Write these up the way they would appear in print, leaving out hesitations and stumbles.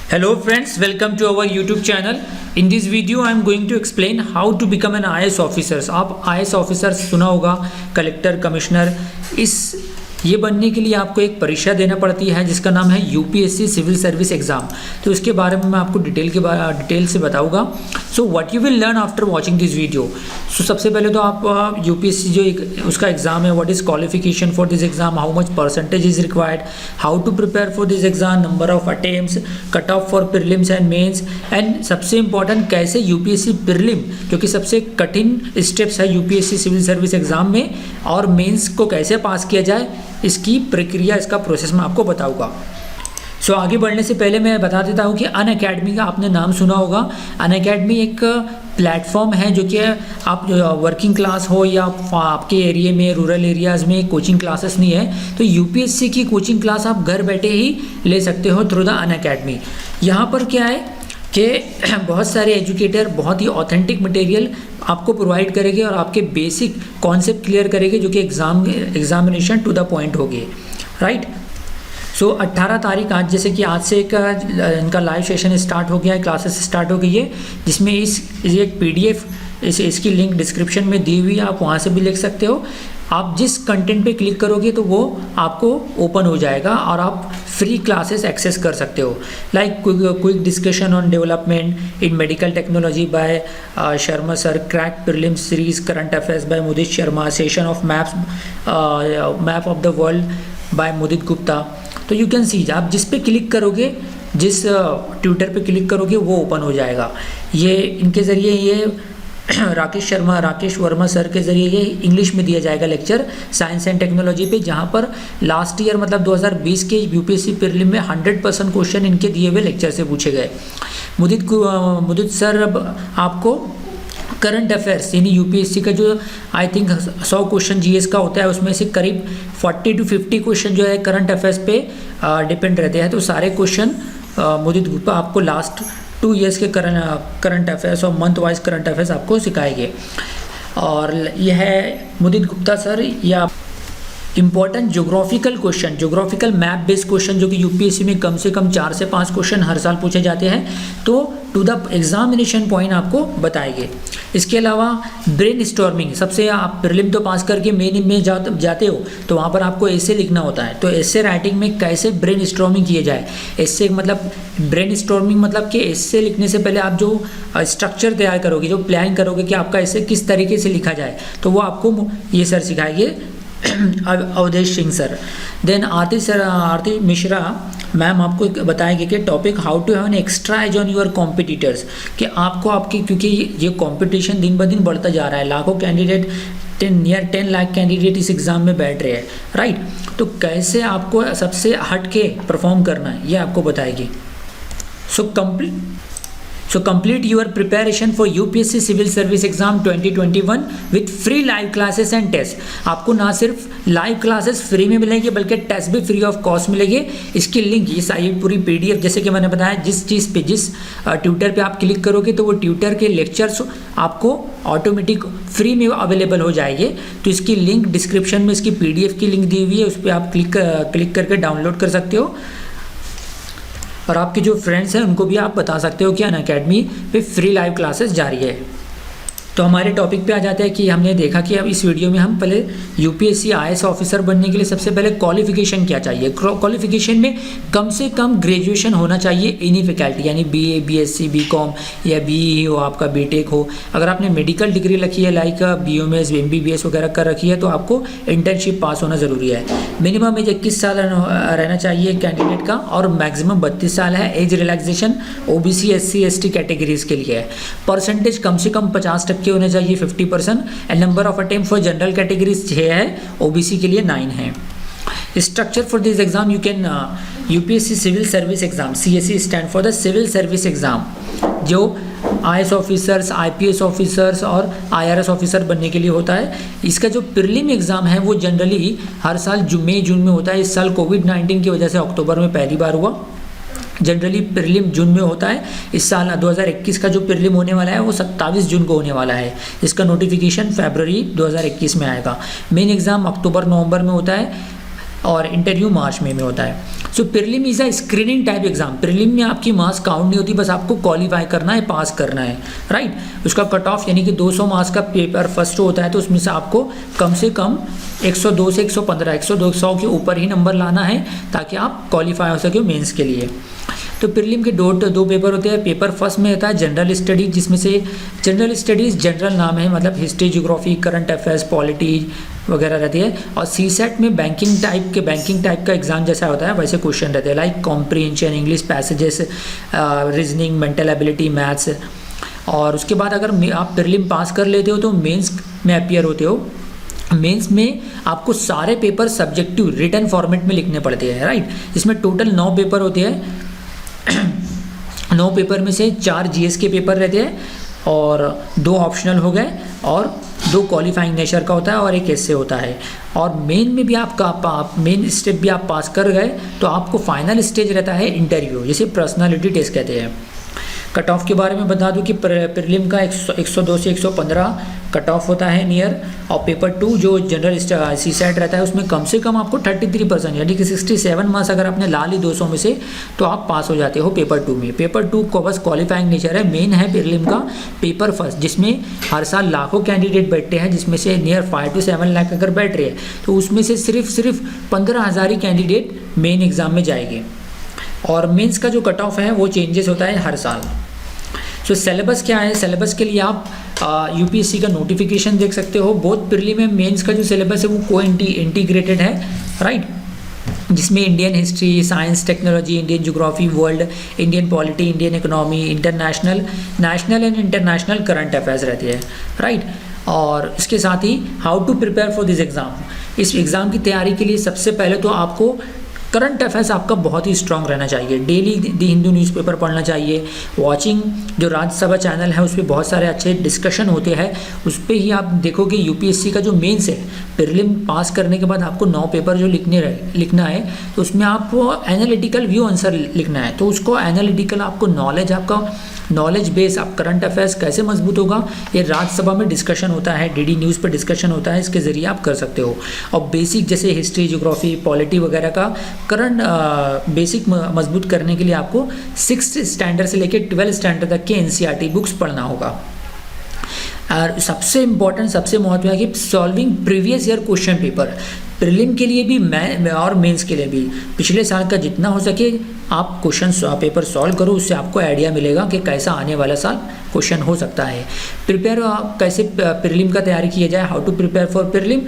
Hello friends, welcome to our YouTube channel. In this video I am going to explain how to become an IAS officer. आप IAS officer सुना होगा, collector, commissioner. ये बनने के लिए आपको एक परीक्षा देना पड़ती है जिसका नाम है यूपीएससी सिविल सर्विस एग्जाम। तो इसके बारे में मैं आपको डिटेल से बताऊंगा। So what you will learn after watching this video. So सबसे पहले तो आप यूपीएससी जो उसका एग्जाम है, what is qualification for this exam, how much percentage is required, how to prepare for this exam, number of attempts, cut off for prelims and mains, and सबसे important कैसे UPSC prelim जो कि सबसे कठिन steps है UPSC civil service exam में, और mains को कैसे पास किया जाए, इसकी प्रक्रिया, इसका प्रोसेस मैं आपको बताऊंगा। सो आगे बढ़ने से पहले मैं बता देता हूं कि अनअकैडमी का आपने नाम सुना होगा। अनअकैडमी एक प्लेटफॉर्म है जो कि आप वर्किंग क्लास हो या आपके एरिया में, रूरल एरियाज़ में कोचिंग क्लासेस नहीं है, तो यूपीएससी की कोचिंग क्लास आप घर बैठे ही ले सकते हो थ्रू द अनअकैडमी। यहाँ पर क्या है कि बहुत सारे एजुकेटर बहुत ही ऑथेंटिक मटेरियल आपको प्रोवाइड करेंगे और आपके बेसिक कॉन्सेप्ट क्लियर करेंगे जो कि एग्जामिनेशन टू द पॉइंट होगी, राइट। सो 18 तारीख आज, जैसे कि आज से इनका लाइव सेशन स्टार्ट हो गया है, क्लासेस स्टार्ट हो गई है, जिसमें एक PDF इसकी लिंक डिस्क्रिप्शन में दी हुई है, आप वहाँ से भी लिख सकते हो। आप जिस कंटेंट पे क्लिक करोगे तो वो आपको ओपन हो जाएगा और आप फ्री क्लासेस एक्सेस कर सकते हो, like quick discussion on development in medical technology by Sharma sir, crack prelims series, current affairs by Mudit Sharma, session of map of the world by Mudit Gupta. तो यू कैन सी, आप जिस पे क्लिक करोगे, जिस ट्विटर पे क्लिक करोगे वो ओपन हो जाएगा। ये इनके ज़रिए ये राकेश वर्मा सर के ज़रिए ये इंग्लिश में दिया जाएगा लेक्चर साइंस एंड टेक्नोलॉजी पे, जहाँ पर लास्ट ईयर मतलब 2020 के यूपीएससी प्रीलिम में 100% क्वेश्चन इनके दिए हुए लेक्चर से पूछे गए। मुदित सर अब आपको करंट अफेयर्स यानी यूपीएससी का जो आई थिंक 100 क्वेश्चन जीएस का होता है, उसमें से करीब 40 to 50 क्वेश्चन जो है करंट अफेयर्स पे डिपेंड रहते हैं। तो सारे क्वेश्चन मुदित गुप्ता आपको लास्ट 2 ईयर्स के करंट अफेयर्स और मंथ वाइज करंट अफेयर्स आपको सिखाएंगे। और यह है मुदित गुप्ता सर, या important geographical map based question जो कि यूपीएससी में कम से कम 4 से 5 क्वेश्चन हर साल पूछे जाते हैं, तो टू द एग्जामिनेशन पॉइंट आपको बताएंगे। इसके अलावा ब्रेन स्टॉर्मिंग, सबसे आप प्रीलिम तो पास करके मेन में जाते हो तो वहाँ पर आपको ऐसे लिखना होता है, तो ऐसे राइटिंग में कैसे ब्रेन स्टॉर्मिंग किए जाए। ऐसे मतलब ब्रेन स्टॉर्मिंग मतलब कि ऐसे लिखने से पहले आप जो स्ट्रक्चर तैयार करोगे, जो प्लान करोगे कि आपका ऐसे किस तरीके से लिखा जाए, तो वो आपको ये सर सिखाएंगे, Awadhesh Singh sir. Then Aarti Mishra ma'am आपको बताएंगे कि topic how to have an extra edge on your competitors, कि आपको आपकी, क्योंकि ये कंपटीशन दिन ब दिन बढ़ता जा रहा है, लाखों कैंडिडेट, नियर 10 लाख कैंडिडेट इस एग्ज़ाम में बैठ रहे हैं, राइट। तो कैसे आपको सबसे हट के परफॉर्म करना है ये आपको बताएगी। So complete your preparation for UPSC Civil Service Exam 2021 with free live classes and tests। आपको ना सिर्फ लाइव क्लासेस फ्री में मिलेंगे बल्कि टेस्ट भी फ्री ऑफ कॉस्ट मिलेंगे। इसकी लिंक, ये सारी पूरी PDF, जैसे कि मैंने बताया, जिस ट्विटर पे आप क्लिक करोगे तो वो ट्विटर के लेक्चर्स आपको ऑटोमेटिक फ्री में अवेलेबल हो जाएंगे। तो इसकी लिंक डिस्क्रिप्शन में इसकी PDF की लिंक दी हुई है, उस पर आप क्लिक करके डाउनलोड कर सकते हो, और आपके जो फ्रेंड्स हैं उनको भी आप बता सकते हो कि अनअकैडमी पे फ्री लाइव क्लासेस जारी है। तो हमारे टॉपिक पे आ जाते हैं कि हमने देखा कि अब इस वीडियो में हम पहले यूपीएससी IAS ऑफिसर बनने के लिए सबसे पहले क्वालिफिकेशन क्या चाहिए। क्वालिफिकेशन में कम से कम ग्रेजुएशन होना चाहिए एनी फैकल्टी, यानी BA, BSc, BCom या BE हो, आपका BTech हो। अगर आपने मेडिकल डिग्री रखी है लाइक BOMS, MBBS वगैरह कर रखी है तो आपको इंटर्नशिप पास होना ज़रूरी है। मिनिमम एज 21 साल रहना चाहिए कैंडिडेट का, और मैक्सिमम 32 साल है। Age relaxation OBC, SC, ST categories के लिए है। परसेंटेज कम से कम 50% होने चाहिए, 50%। And number of attempt for general categories 6 है, OBC के लिए 9 है। Structure for this exam you can UPSC civil service exam, CSE stand for the civil service exam, जो IAS ऑफिसर्स, IPS ऑफिसर्स और IRS ऑफिसर बनने के लिए होता है। इसका जो प्रीलिम एग्जाम है वो जनरली हर साल मई जून में होता है। इस साल कोविड-19 की वजह से अक्टूबर में पहली बार हुआ। जनरली प्रीलिम जून में होता है। इस साल 2021 का जो प्रीलिम होने वाला है वो 27 जून को होने वाला है, जिसका नोटिफिकेशन फरवरी 2021 में आएगा। मेन एग्ज़ाम अक्टूबर नवंबर में होता है। और इंटरव्यू मार्च में होता है। So prelim is a screening type exam. Prelim में आपकी मार्क्स काउंट नहीं होती, बस आपको क्वालिफाई करना है, पास करना है, राइट। उसका कट ऑफ यानी कि 200 मार्क्स का पेपर फर्स्ट होता है, तो उसमें से आपको कम से कम 102 से 115, 100 के ऊपर ही नंबर लाना है ताकि आप क्वालिफाई हो सके मेंस के लिए। तो प्रीलिम के दो पेपर होते हैं। पेपर फर्स्ट में होता है जनरल स्टडीज, जिसमें से जनरल स्टडीज़ जनरल नाम है, मतलब history, geography, current affairs, polity वगैरह रहती है। और सीसेट में बैंकिंग टाइप का एग्जाम जैसा होता है वैसे क्वेश्चन रहते हैं, like comprehension, English passages, reasoning, mental ability, maths. और उसके बाद अगर आप प्रीलिम पास कर लेते हो तो मेंस में अपीयर होते हो। मेंस में आपको सारे पेपर सब्जेक्टिव रिटन फॉर्मेट में लिखने पड़ते हैं, राइट। इसमें टोटल 9 पेपर होते हैं। 9 पेपर में से 4 जीएस के पेपर रहते हैं और 2 ऑप्शनल हो गए और 2 क्वालिफाइंग नेचर का होता है और 1 एस्से होता है। और मेन में भी मेन स्टेप भी आप पास कर गए तो आपको फाइनल स्टेज रहता है इंटरव्यू, जिसे पर्सनालिटी टेस्ट कहते हैं। कट ऑफ के बारे में बता दूं कि प्रीलिम का 102 से 115 कट ऑफ होता है नियर, और पेपर 2 जो जनरल सीसेट रहता है उसमें कम से कम आपको 33% यानी कि 67 मार्क्स अगर आपने ला ली 200 में से तो आप पास हो जाते हो पेपर 2 में। पेपर 2 को बस क्वालिफाइंग नेचर है। मेन है प्रीलिम का पेपर फर्स्ट, जिसमें हर साल लाखों कैंडिडेट बैठते हैं, जिसमें से नियर 5 to 7 लाख अगर बैठ रहे हैं तो उसमें से सिर्फ 15,000 ही कैंडिडेट मेन एग्जाम में जाएंगे। और मेंस का जो कट ऑफ है वो चेंजेस होता है हर साल। सो सिलेबस क्या है? सिलेबस के लिए आप यूपीएससी का नोटिफिकेशन देख सकते हो। बोथ प्रीलिम में मेंस का जो सिलेबस है वो इंटीग्रेटेड है, राइट, जिसमें Indian history, science, technology, Indian geography, world, Indian polity, Indian economy, international, national and international current affairs रहती है, राइट। और इसके साथ ही how to prepare for this exam. इस एग्ज़ाम की तैयारी के लिए सबसे पहले तो आपको करंट अफेयर्स आपका बहुत ही स्ट्रांग रहना चाहिए। डेली दी हिंदू न्यूज़पेपर पढ़ना चाहिए। वॉचिंग जो राज्यसभा चैनल है उस पर बहुत सारे अच्छे डिस्कशन होते हैं, उस पर ही आप देखोगे। यूपीएससी का जो मेंस है, प्रीलिम पास करने के बाद आपको 9 पेपर जो लिखना है तो उसमें आपको एनालिटिकल व्यू आंसर लिखना है। तो उसको एनालिटिकल आपको नॉलेज बेस, आप करंट अफेयर्स कैसे मजबूत होगा, ये राज्यसभा में डिस्कशन होता है, डीडी न्यूज़ पर डिस्कशन होता है, इसके ज़रिए आप कर सकते हो। और बेसिक जैसे हिस्ट्री, ज्योग्राफी, पॉलिटी वगैरह का करंट बेसिक मजबूत करने के लिए आपको 6th स्टैंडर्ड से लेकर 12th स्टैंडर्ड तक के एनसीईआरटी बुक्स पढ़ना होगा। और सबसे इम्पॉर्टेंट, सबसे महत्व है कि solving previous year question paper, prelim के लिए भी और मेंस के लिए भी पिछले साल का जितना हो सके आप क्वेश्चन पेपर सॉल्व करो, उससे आपको आइडिया मिलेगा कि कैसा आने वाला साल क्वेश्चन हो सकता है। कैसे प्रीलिम का तैयारी किया जाए, how to prepare for prelim.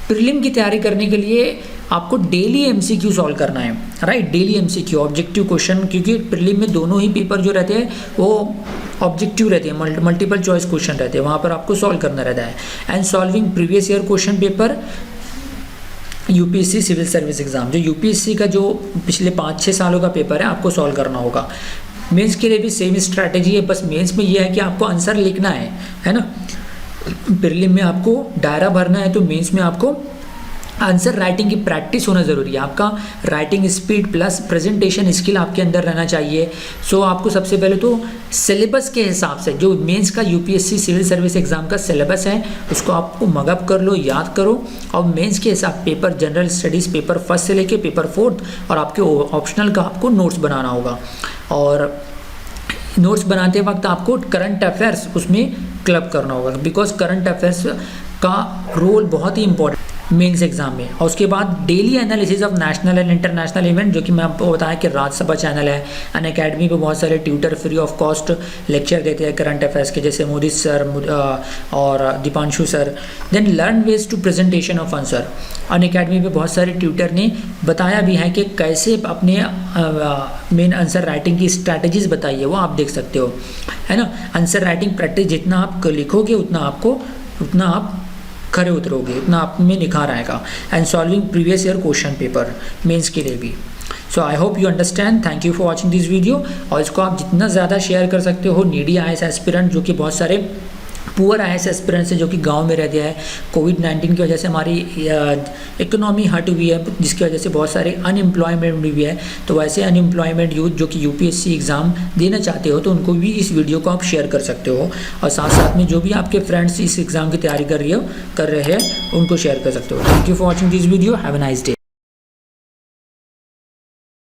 Prelim की तैयारी करने के लिए आपको डेली एमसीक्यू सॉल्व करना है, right. Daily MCQ, objective question, क्योंकि प्रीलिम में दोनों ही पेपर जो रहते हैं वो ऑब्जेक्टिव रहते हैं, मल्टीपल चॉइस क्वेश्चन रहते हैं, वहाँ पर आपको सॉल्व करना रहता है। And solving previous year question paper, UPSC civil service exam, जो यूपीएससी का जो पिछले 5-6 सालों का पेपर है आपको सॉल्व करना होगा। मेंस के लिए भी सेम स्ट्रैटेजी है, बस मेंस में ये है कि आपको आंसर लिखना है ना। प्रीलिम में आपको डायरा भरना है, तो मेंस में आपको आंसर राइटिंग की प्रैक्टिस होना ज़रूरी है। आपका writing speed plus presentation skill आपके अंदर रहना चाहिए। सो आपको सबसे पहले तो सिलेबस के हिसाब से जो मेंस का यूपीएससी सिविल सर्विस एग्जाम का सिलेबस है उसको आपको मगअप कर लो, याद करो। और मेंस के हिसाब paper general studies paper first से लेके पेपर 4 और आपके ऑप्शनल का आपको नोट्स बनाना होगा। और नोट्स बनाते वक्त आपको करंट अफेयर्स उसमें क्लब करना होगा, बिकॉज करंट अफेयर्स का रोल बहुत ही इंपॉर्टेंट मेंस एग्जाम में। और उसके बाद daily analysis of national and international event, जो कि मैं आपको बताया कि राज्यसभा चैनल है। अन अकेडमी पे बहुत सारे tutor free of cost lecture देते हैं करंट अफेयर्स के, जैसे मोदी सर और Deepanshu sir. Then learn ways to presentation of answer, Unacademy पे बहुत सारे ट्यूटर ने बताया भी है कि कैसे अपने मेन आंसर राइटिंग की स्ट्रैटेजीज बताई है, वो आप देख सकते हो, है ना। आंसर राइटिंग प्रैक्टिस जितना आप लिखोगे उतना आप खरे उतरोगे, इतना आप में निखार आएगा। And solving previous year question paper mains के लिए भी। So I hope you understand. Thank you for watching this video. और इसको आप जितना ज़्यादा शेयर कर सकते हो नीडी आईएएस एस्पिरेंट, जो कि बहुत सारे पुअर आईएएस एस्पिरेंट्स है जो कि गांव में रहते हैं। कोविड-19 की वजह से हमारी इकोनॉमी हट हुई है, जिसकी वजह से बहुत सारे अनएम्प्लॉयमेंट भी है। तो वैसे अनएम्प्लॉयमेंट यूथ जो कि यूपीएससी एग्ज़ाम देना चाहते हो तो उनको भी इस वीडियो को आप शेयर कर सकते हो। और साथ साथ में जो भी आपके फ्रेंड्स इस एग्ज़ाम की तैयारी कर रहे हैं उनको शेयर कर सकते हो। Thank you for watching this video. Have a nice day.